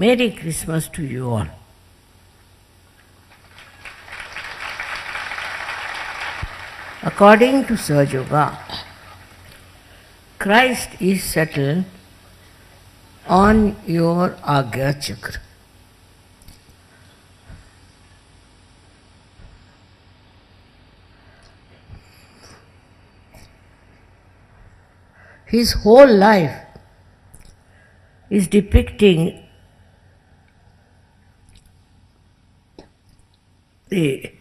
Merry Christmas to you all. According to Sahaja Yoga, Christ is settled on your Agya Chakra. His whole life is depicting the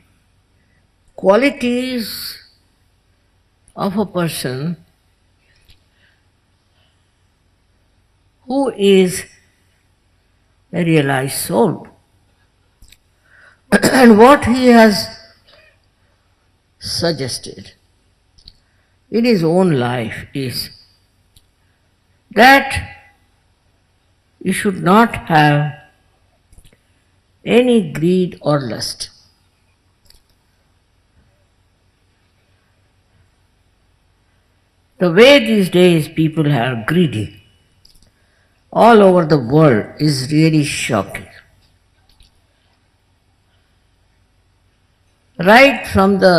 qualities of a person who is a realized soul. And what he has suggested in his own life is that you should not have any greed or lust. The way these days people are greedy all over the world is really shocking. Right from the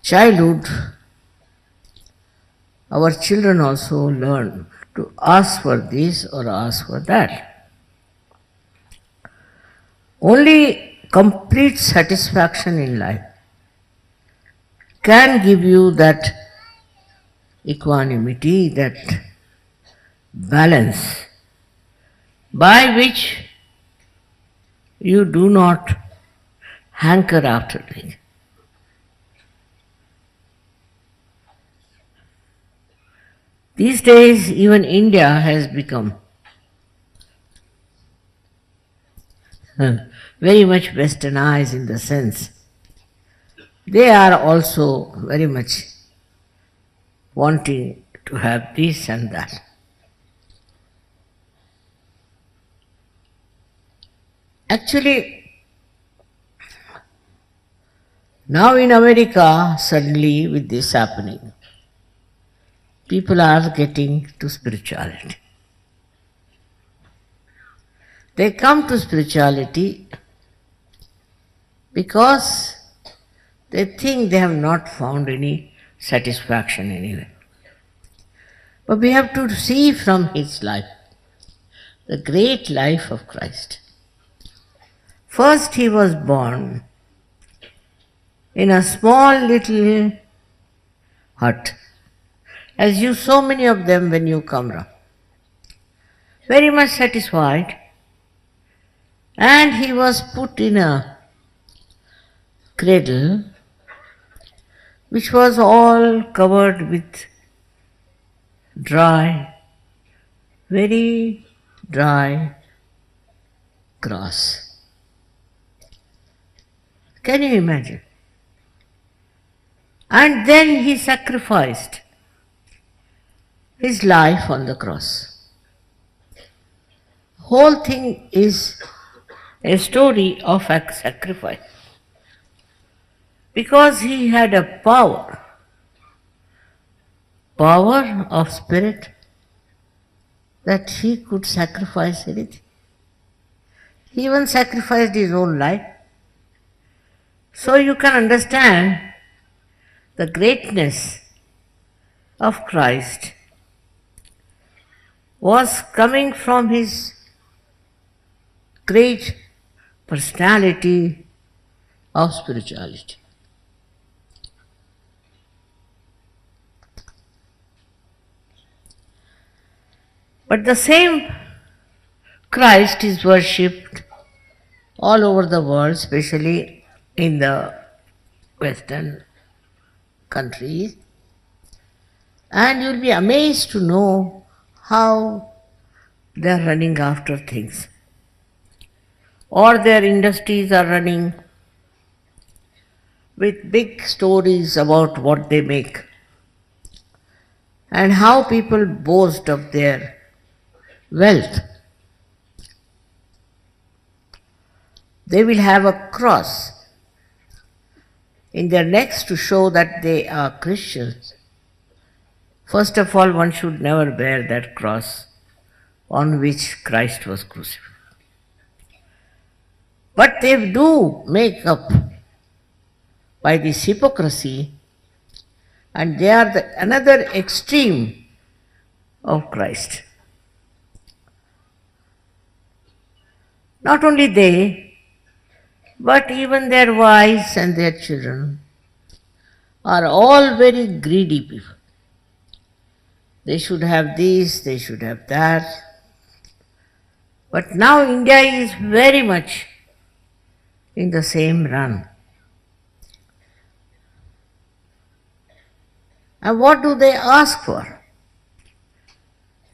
childhood, our children also learn to ask for this or ask for that. Only complete satisfaction in life can give you that equanimity, that balance, by which you do not hanker after it. These days, even India has become very much westernized in the sense they are also very much wanting to have this and that. Actually, now in America, suddenly with this happening, people are getting to spirituality. They come to spirituality because they think they have not found any satisfaction anywhere. But we have to see from his life, the great life of Christ. First, he was born in a small little hut, as you so many of them when you come round. Very much satisfied, and he was put in a cradle which was all covered with dry, very dry grass. Can you imagine? And then he sacrificed his life on the cross. Whole thing is a story of a sacrifice. Because he had a power of spirit, that he could sacrifice anything. He even sacrificed his own life. So you can understand the greatness of Christ was coming from his great personality of spirituality. But the same Christ is worshipped all over the world, especially in the Western countries. And you'll be amazed to know how they're running after things. Or their industries are running with big stories about what they make. And how people boast of their wealth. They will have a cross in their necks to show that they are Christians. First of all, one should never bear that cross on which Christ was crucified. But they do make up by this hypocrisy, and they are another extreme of Christ. Not only they, but even their wives and their children are all very greedy people. They should have this, they should have that. But now India is very much in the same run. And what do they ask for?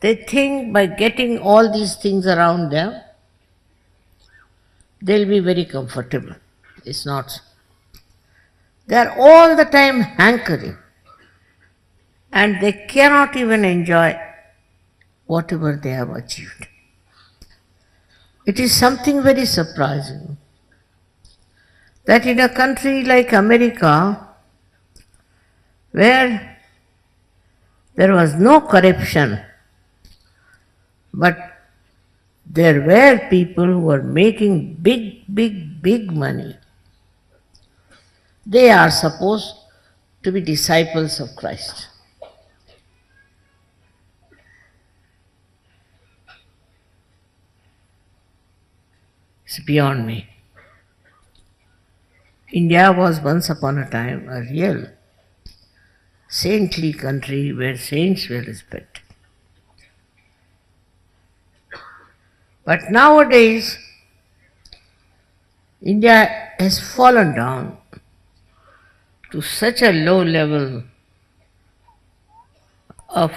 They think by getting all these things around them, they'll be very comfortable. It's not so. They are all the time hankering, and they cannot even enjoy whatever they have achieved. It is something very surprising that in a country like America, where there was no corruption, but there were people who were making big money. They are supposed to be disciples of Christ. It's beyond me. India was once upon a time a real saintly country where saints were respected. But nowadays, India has fallen down to such a low level of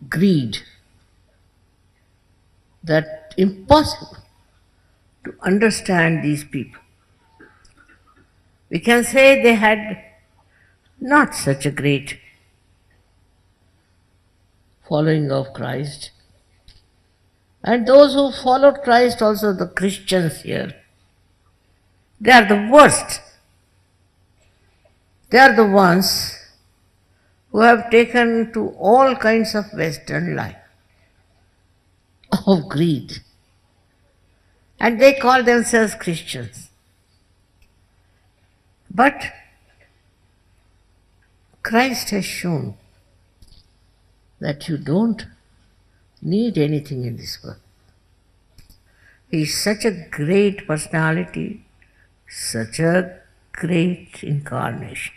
greed that impossible to understand these people. We can say they had not such a great following of Christ. And those who followed Christ, also the Christians here, they are the worst. They are the ones who have taken to all kinds of Western life, of greed. And they call themselves Christians. But Christ has shown that you don't need anything in this world. He is such a great personality, such a great incarnation,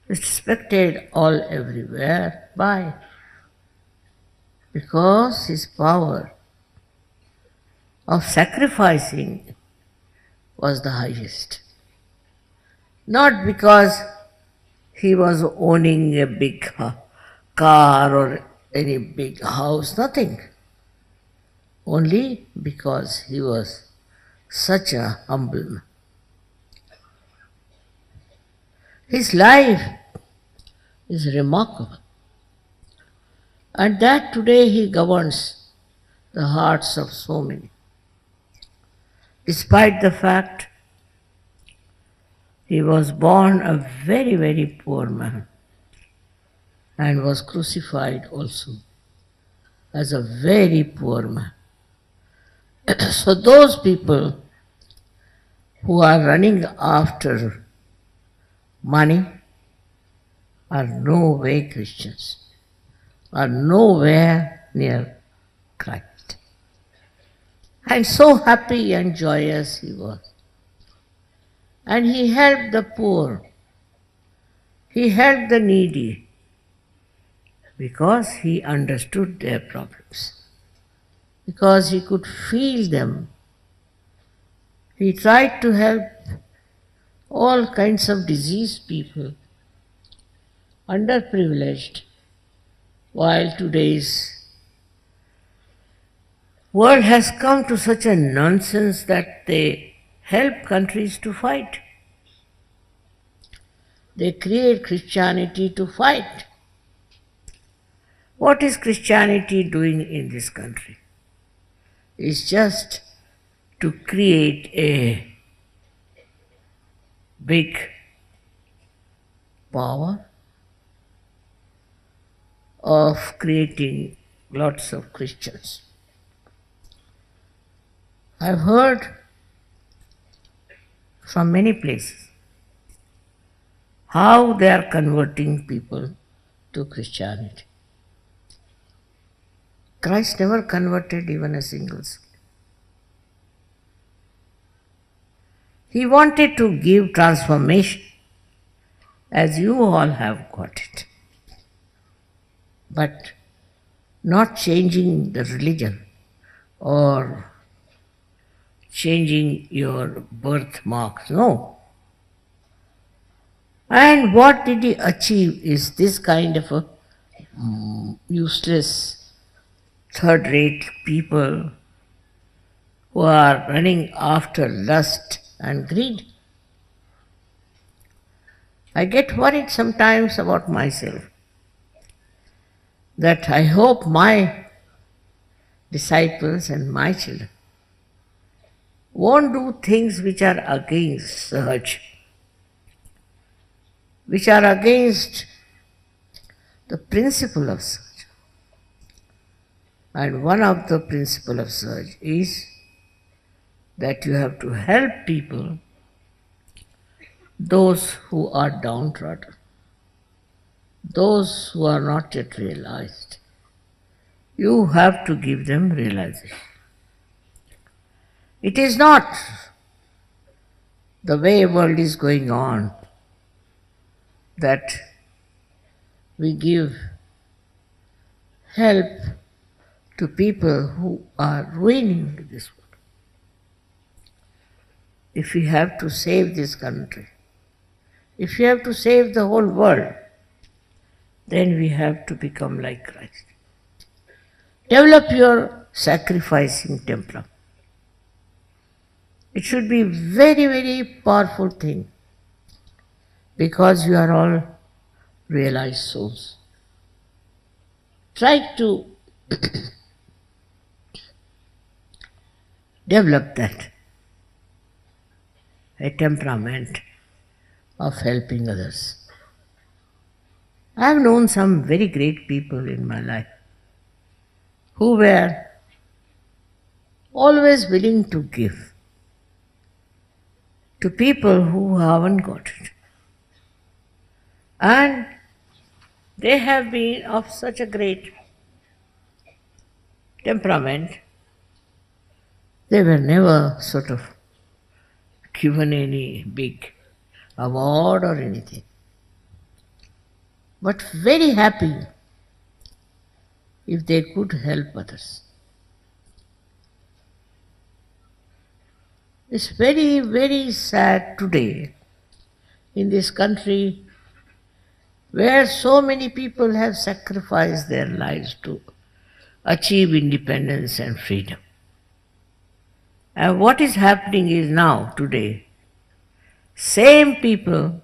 respected all everywhere. Why? Because his power of sacrificing was the highest. Not because he was owning a big car or any big house, nothing. Only because he was such a humble man. His life is remarkable. And that today he governs the hearts of so many. Despite the fact he was born a very, very poor man and was crucified also as a very poor man. So those people who are running after money are no way Christians, are nowhere near Christ. And so happy and joyous he was. And he helped the poor. He helped the needy because he understood their problems, because he could feel them. He tried to help all kinds of diseased people, underprivileged, while today's world has come to such a nonsense that they help countries to fight. They create Christianity to fight. What is Christianity doing in this country? It's just to create a big power of creating lots of Christians. I've heard from many places how they are converting people to Christianity. Christ never converted even a single soul. He wanted to give transformation, as you all have got it, but not changing the religion or changing your birthmarks, no. And what did he achieve is this kind of a useless, third-rate people who are running after lust and greed. I get worried sometimes about myself, that I hope my disciples and my children won't do things which are against Sahaj, which are against the principle of Sahaj. And one of the principles of Sahaj is that you have to help people, those who are downtrodden, those who are not yet realized. You have to give them realization. It is not the way world is going on that we give help to people who are ruining this world. If we have to save this country, if we have to save the whole world, then we have to become like Christ. Develop your sacrificing temperament. It should be very, very powerful thing because you are all realized souls. Try to develop that, a temperament of helping others. I have known some very great people in my life who were always willing to give to people who haven't got it. And they have been of such a great temperament, they were never sort of given any big award or anything, but very happy if they could help others. It's very, very sad today in this country where so many people have sacrificed their lives to achieve independence and freedom. And what is happening is now, today, same people,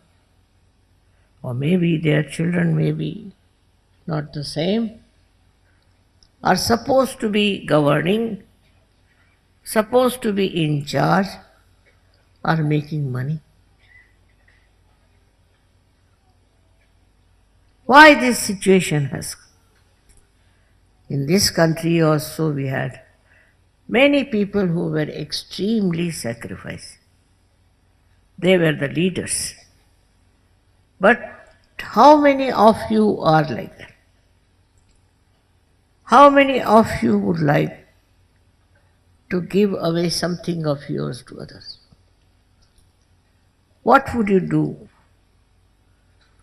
or maybe their children may be not the same, are supposed to be governing, supposed to be in charge, are making money. Why this situation has come? In this country also we had many people who were extremely sacrificed. They were the leaders. But how many of you are like that? How many of you would like to give away something of yours to others? What would you do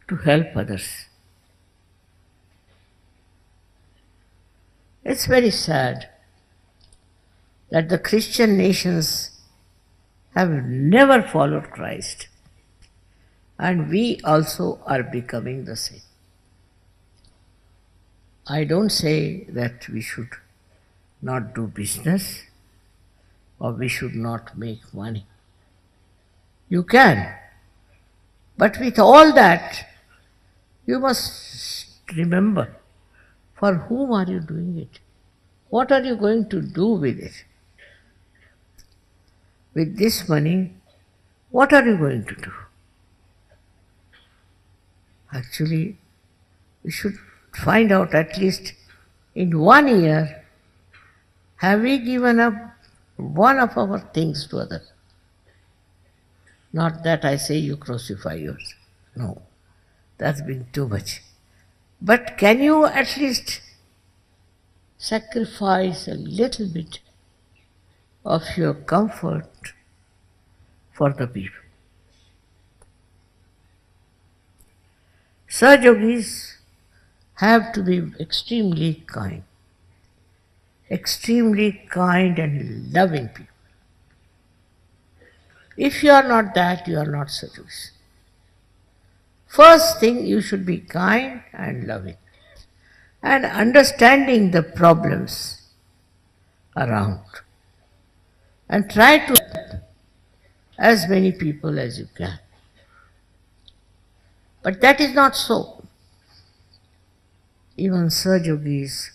to help others? It's very sad that the Christian nations have never followed Christ, and we also are becoming the same. I don't say that we should not do business or we should not make money. You can, but with all that, you must remember, for whom are you doing it? What are you going to do with it? With this money, what are you going to do? Actually, we should find out at least in 1 year, have we given up one of our things to others? Not that I say you crucify yours. No, that's been too much. But can you at least sacrifice a little bit of your comfort for the people? Sahajogis have to be extremely kind and loving people. If you are not that, you are not Sahajogis. First thing, you should be kind and loving and understanding the problems around, and try to help as many people as you can. But that is not so. Even Sahajogis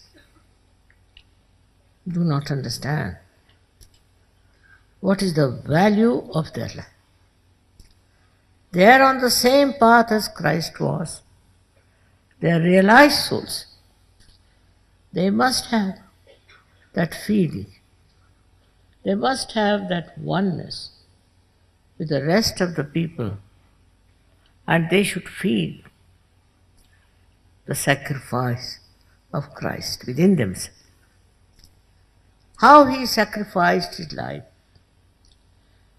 do not understand what is the value of their life. They are on the same path as Christ was. They are realized souls. They must have that feeling. They must have that oneness with the rest of the people, and they should feel the sacrifice of Christ within themselves. How he sacrificed his life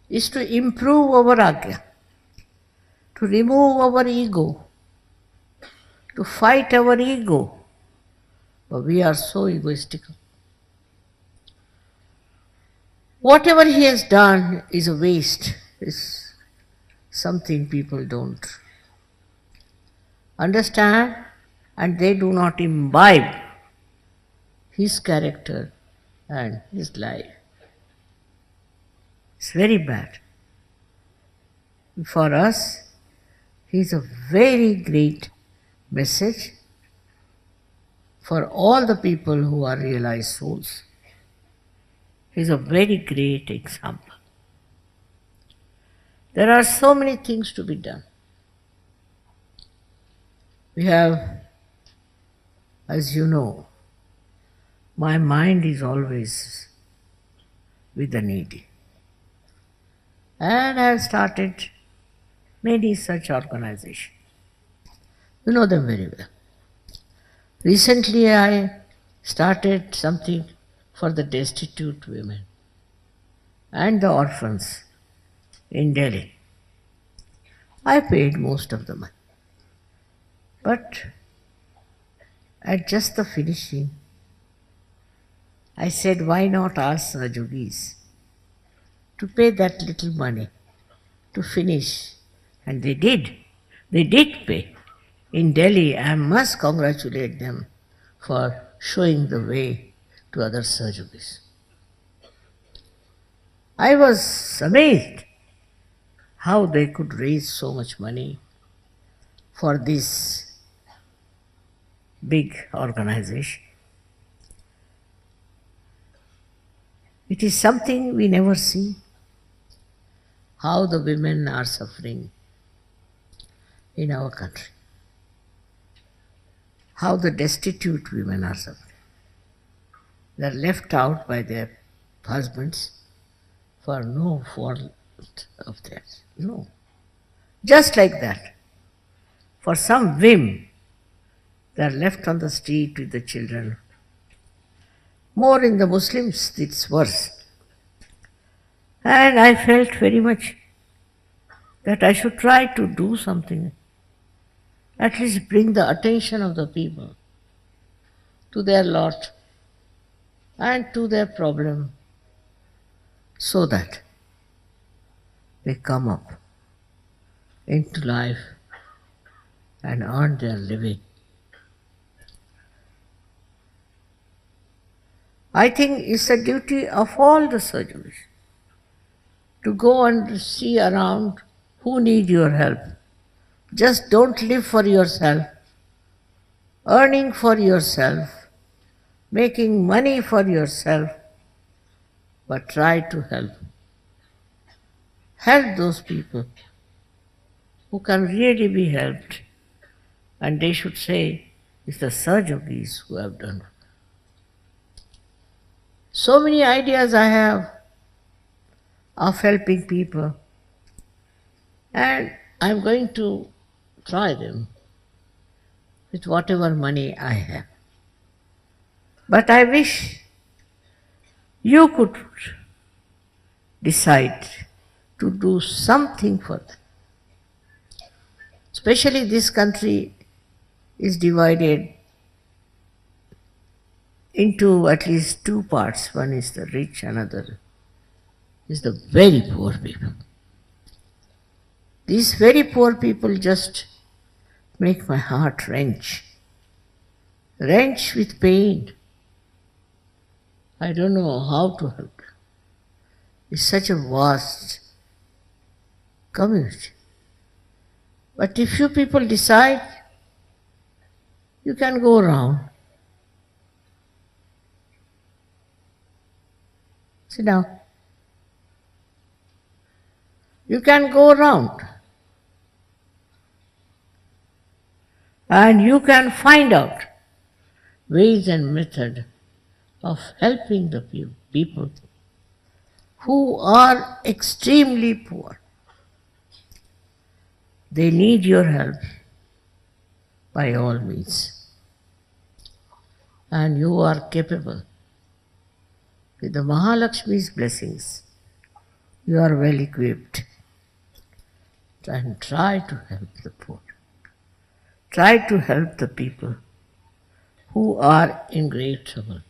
is to improve our agya, to remove our ego, to fight our ego. But we are so egoistical. Whatever he has done is a waste, is something people don't understand, and they do not imbibe his character and his life is very bad. For us, he is a very great message for all the people who are realized souls. He is a very great example. There are so many things to be done. We have, as you know, my mind is always with the needy. And I have started many such organizations. You know them very well. Recently I started something for the destitute women and the orphans in Delhi. I paid most of the money. But at just the finishing, I said, why not ask Rajogis to pay that little money to finish? And they did. They did pay. In Delhi, I must congratulate them for showing the way to other Rajogis. I was amazed how they could raise so much money for this big organization. It is something we never see, how the women are suffering in our country, how the destitute women are suffering. They are left out by their husbands for no fault of theirs. No. Just like that, for some whim, they are left on the street with the children. More in the Muslims, it's worse. And I felt very much that I should try to do something, at least bring the attention of the people to their lot and to their problem, so that they come up into life and earn their living. I think it's the duty of all the surgeons to go and see around who need your help. Just don't live for yourself, earning for yourself, making money for yourself, but try to help. Help those people who can really be helped, and they should say, it's the surgeons who have done it. So many ideas I have of helping people, and I'm going to try them with whatever money I have. But I wish you could decide to do something for them. Especially this country is divided into at least two parts. One is the rich, another is the very poor people. These very poor people just make my heart wrench with pain. I don't know how to help them. It's such a vast community. But if you people decide, you can go around. Sit down. You can go around and you can find out ways and methods of helping the people who are extremely poor. They need your help by all means. And you are capable. With the Mahalakshmi's blessings, you are well equipped. And try to help the poor. Try to help the people who are in great trouble.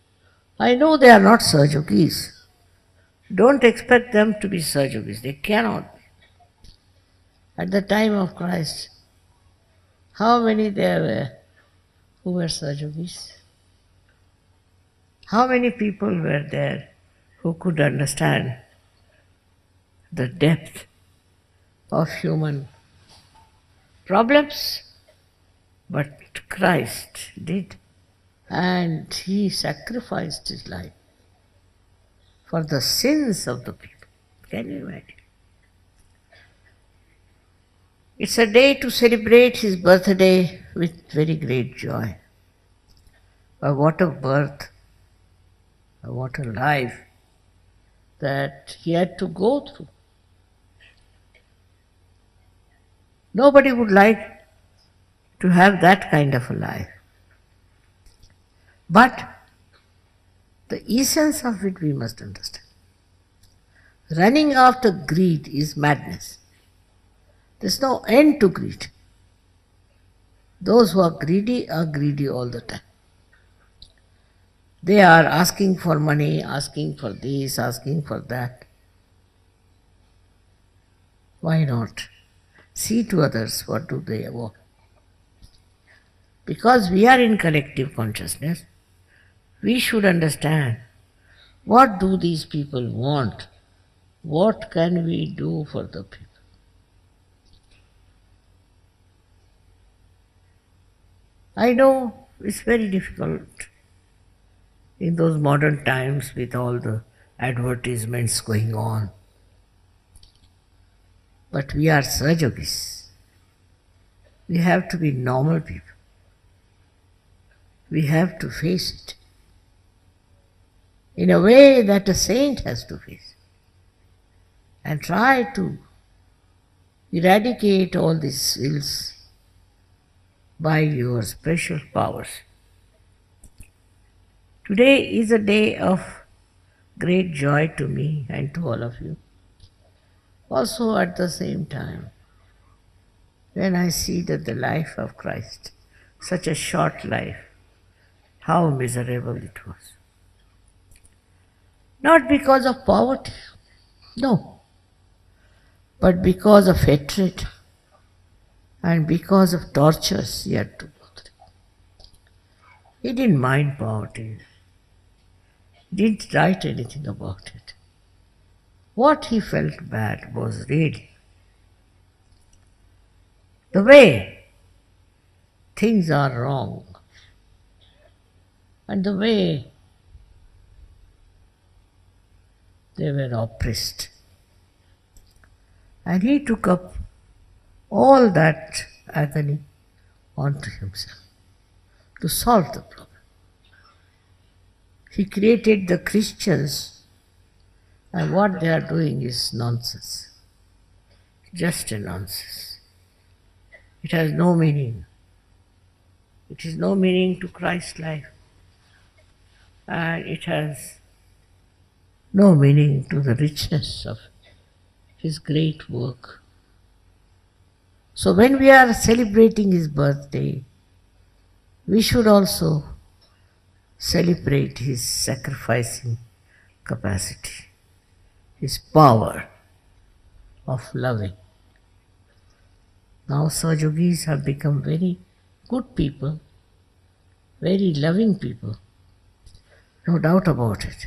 I know they are not Sahajogis. Don't expect them to be Sahajogis. They cannot be. At the time of Christ, how many there were who were Sahajogis? How many people were there who could understand the depth of human problems? But Christ did, and He sacrificed His life for the sins of the people. Can you imagine? It's a day to celebrate His birthday with very great joy. But what a birth, what a life that He had to go through. Nobody would like to have that kind of a life. But the essence of it we must understand. Running after greed is madness. There's no end to greed. Those who are greedy all the time. They are asking for money, asking for this, asking for that. Why not? See to others what do they want. Because we are in collective consciousness, we should understand what do these people want? What can we do for the people? I know it's very difficult in those modern times with all the advertisements going on. But we are Sahajogis. We have to be normal people. We have to face it in a way that a saint has to face and try to eradicate all these ills by your special powers. Today is a day of great joy to me and to all of you. Also at the same time, when I see that the life of Christ, such a short life, how miserable it was. Not because of poverty, no, but because of hatred and because of tortures he had to go through. He didn't mind poverty. He didn't write anything about it. What he felt bad was really the way things are wrong and the way they were oppressed. And he took up all that agony onto himself to solve the problem. He created the Christians, and what they are doing is nonsense, just a nonsense. It has no meaning. It is no meaning to Christ's life, and it has no meaning to the richness of His great work. So when we are celebrating His birthday, we should also celebrate His sacrificing capacity, His power of loving. Now Sahajogis have become very good people, very loving people, no doubt about it.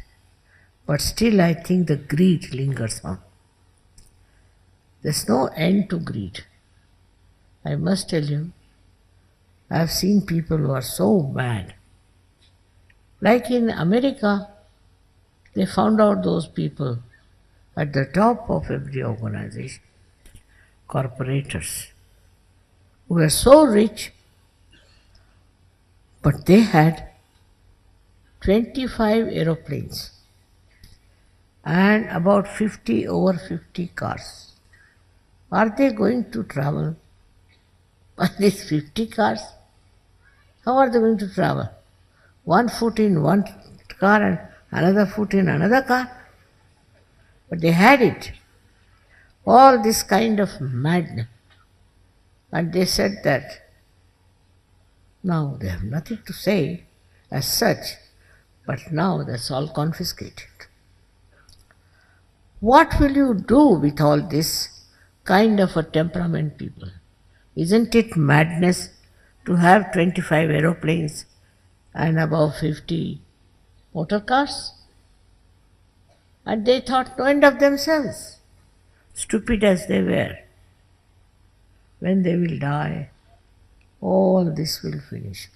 But still I think the greed lingers on. There's no end to greed. I must tell you, I have seen people who are so mad. Like in America, they found out those people at the top of every organization, corporators, who were so rich, but they had 25 aeroplanes and about over 50 cars. Are they going to travel on these 50 cars? How are they going to travel? One foot in one car and another foot in another car? But they had it. All this kind of madness. And they said that now they have nothing to say as such, but now that's all confiscated. What will you do with all this kind of a temperament, people? Isn't it madness to have 25 aeroplanes and above 50 motor cars, and they thought no end of themselves, stupid as they were. When they will die, all this will finish.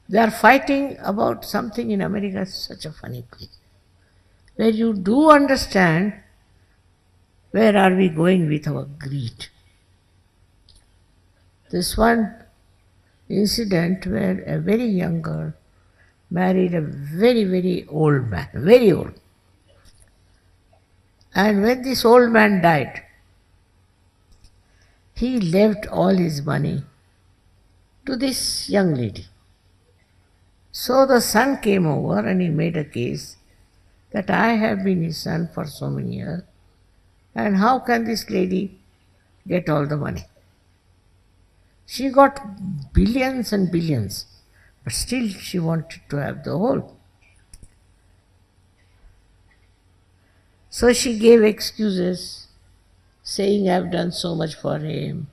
They are fighting about something in America, such a funny place, where you do understand where are we going with our greed. This one incident where a very young girl married a very, very old man, very old. And when this old man died, he left all his money to this young lady. So the son came over and he made a case that I have been his son for so many years, and how can this lady get all the money? She got billions and billions, but still she wanted to have the whole. So she gave excuses, saying, I have done so much for him,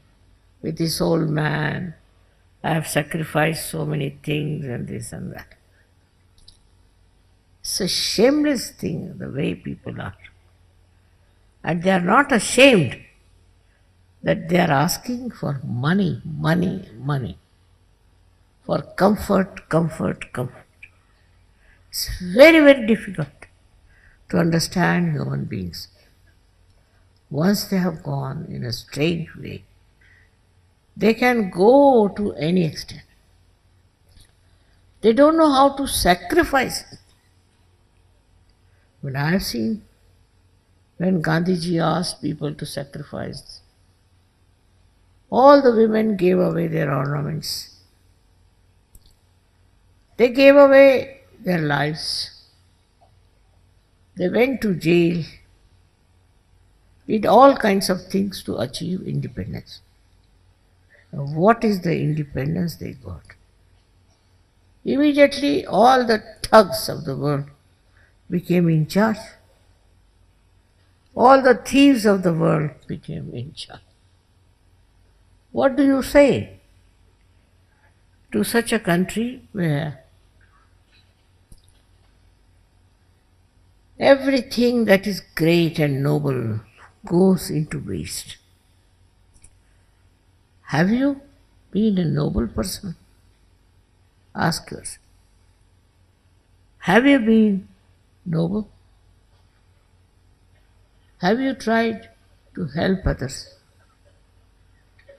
with this old man, I have sacrificed so many things and this and that. It's a shameless thing, the way people are. And they are not ashamed that they are asking for money, money, money. For comfort, comfort, comfort. It's very, very difficult to understand human beings. Once they have gone in a strange way, they can go to any extent. They don't know how to sacrifice. But I have seen when Gandhiji asked people to sacrifice, all the women gave away their ornaments. They gave away their lives. They went to jail, did all kinds of things to achieve independence. Now, what is the independence they got? Immediately all the thugs of the world became in charge. All the thieves of the world became in charge. What do you say to such a country where everything that is great and noble goes into waste? Have you been a noble person? Ask yourself. Have you been noble? Have you tried to help others?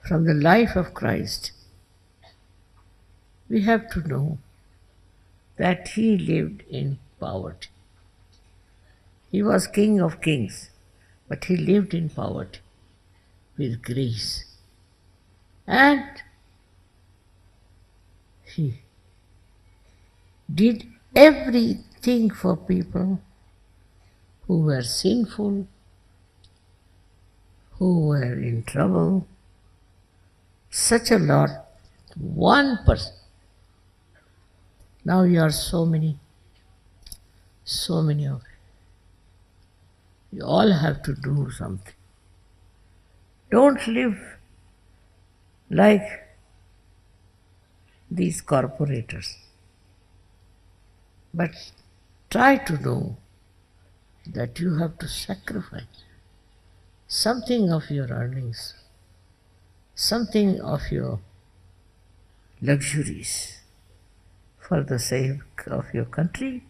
From the life of Christ, we have to know that he lived in poverty. He was King of Kings, but he lived in poverty with grace. And he did everything for people who were sinful, who were in trouble. Such a lot. One person. Now you are so many of you. You all have to do something. Don't live like these corporators, but try to know that you have to sacrifice something of your earnings, something of your luxuries for the sake of your country,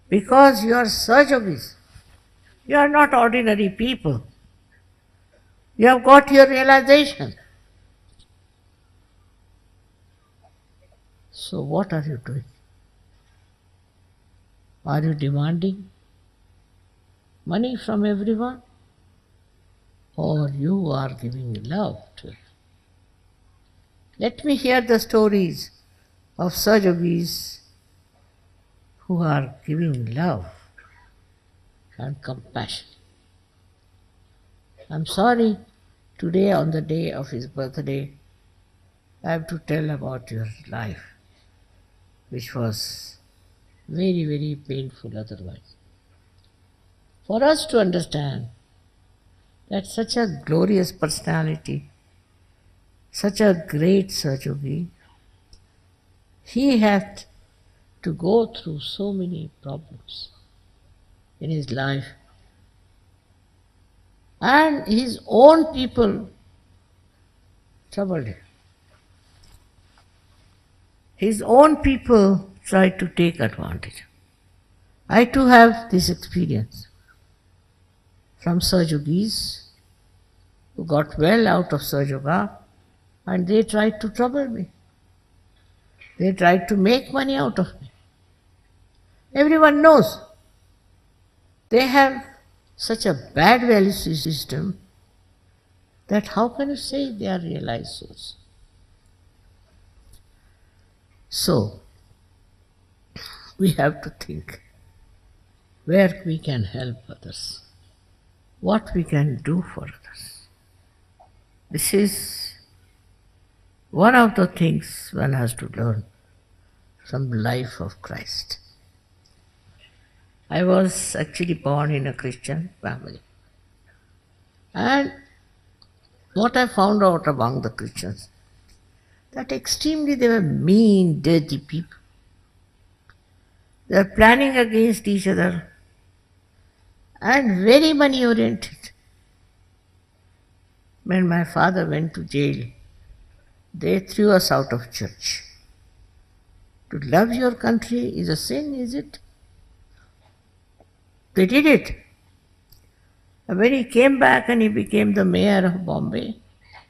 because you are Sahajogis. You are not ordinary people. You have got your realization. So what are you doing? Are you demanding money from everyone? Or you are giving love to it? Let me hear the stories of Sahajogis who are giving love and compassion. I'm sorry, today on the day of his birthday, I have to tell about your life, which was very, very painful otherwise. For us to understand that such a glorious personality, such a great Sahajogi, he had to go through so many problems in his life. And his own people troubled him. His own people tried to take advantage. I too have this experience from Sajogis who got well out of Sajoga, and they tried to trouble me. They tried to make money out of me. Everyone knows they have such a bad value system that how can you say they are realized souls? So, we have to think where we can help others, what we can do for others. This is one of the things one has to learn from the life of Christ. I was actually born in a Christian family. And what I found out among the Christians, that extremely they were mean, dirty people. They were planning against each other and very money oriented. When my father went to jail, they threw us out of church. To love your country is a sin, is it? They did it. And when he came back and he became the mayor of Bombay,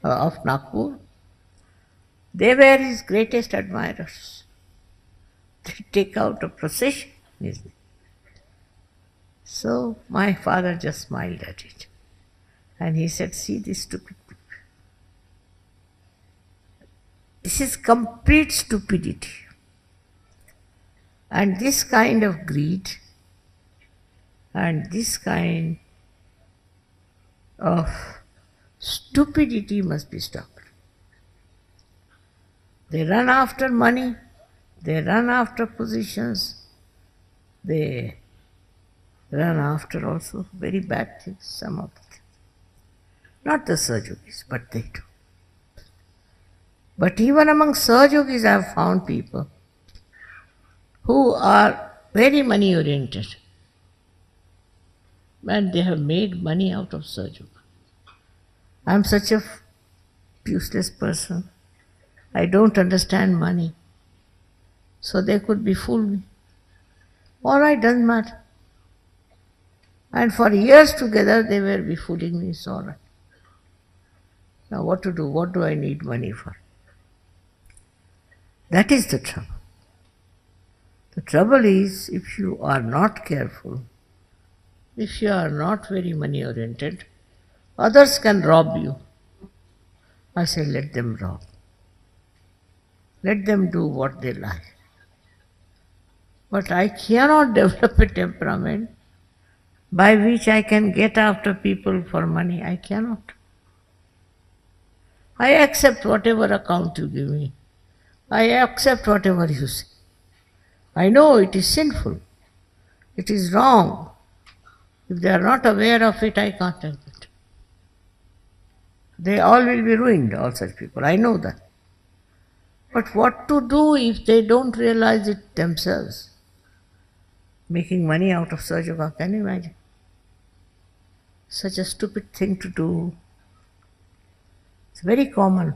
of Nagpur, they were his greatest admirers. They take out a procession. So my father just smiled at it. And he said, see this stupid people. This is complete stupidity. And this kind of greed and this kind of stupidity must be stopped. They run after money, they run after positions, they run after also very bad things, some of the things. Not the Sahajogis, but they do. But even among Sahajogis I have found people who are very money oriented and they have made money out of Sahajoga. I am such a useless person. I don't understand money. So they could be fool me. All right, doesn't matter. And for years together they were be fooling me, it's all right. Now what to do? What do I need money for? That is the trouble. The trouble is if you are not careful, if you are not very money oriented, others can rob you. I say let them rob. Let them do what they like. But I cannot develop a temperament by which I can get after people for money. I cannot. I accept whatever account you give me. I accept whatever you say. I know it is sinful. It is wrong. If they are not aware of it, I can't help it. They all will be ruined, all such people. I know that. But what to do if they don't realize it themselves? Making money out of Sahajoga, can you imagine? Such a stupid thing to do. It's very common.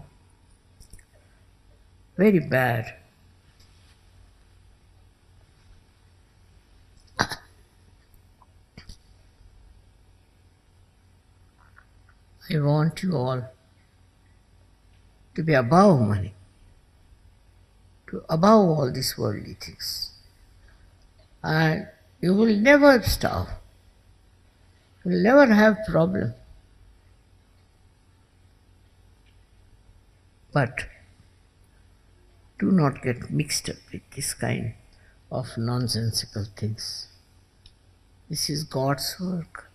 Very bad. I want you all to be above money, to above all these worldly things. And you will never starve. You will never have problem. But do not get mixed up with this kind of nonsensical things. This is God's work.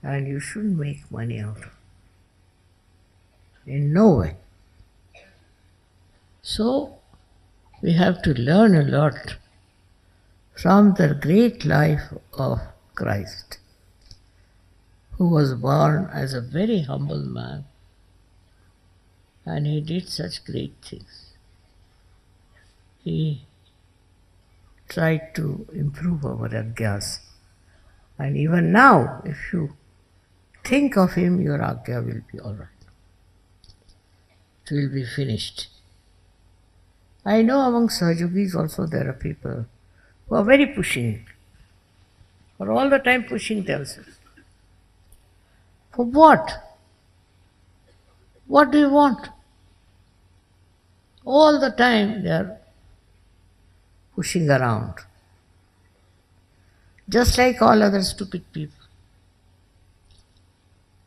And you shouldn't make money out of it. In no way. So, we have to learn a lot from the great life of Christ, who was born as a very humble man, and he did such great things. He tried to improve our agyas. And even now, if you think of him, your agya will be all right. It will be finished. I know among Sahajogis also there are people who are very pushing, or all the time pushing themselves. For what? What do you want? All the time they are pushing around, just like all other stupid people.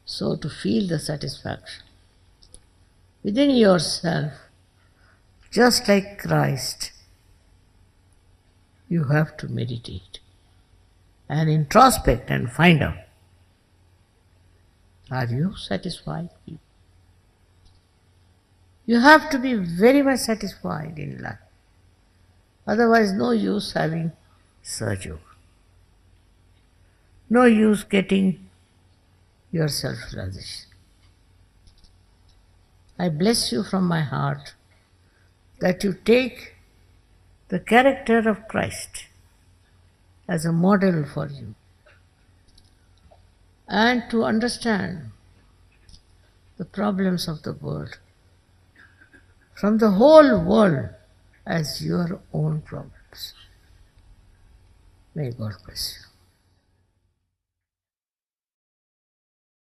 So to feel the satisfaction within yourself, just like Christ, you have to meditate and introspect and find out, are you satisfied? You have to be very much satisfied in life. Otherwise, no use having Sahaja. No use getting your self-realization. I bless you from my heart that you take the character of Christ as a model for you, and to understand the problems of the world from the whole world as your own problems. May God bless you.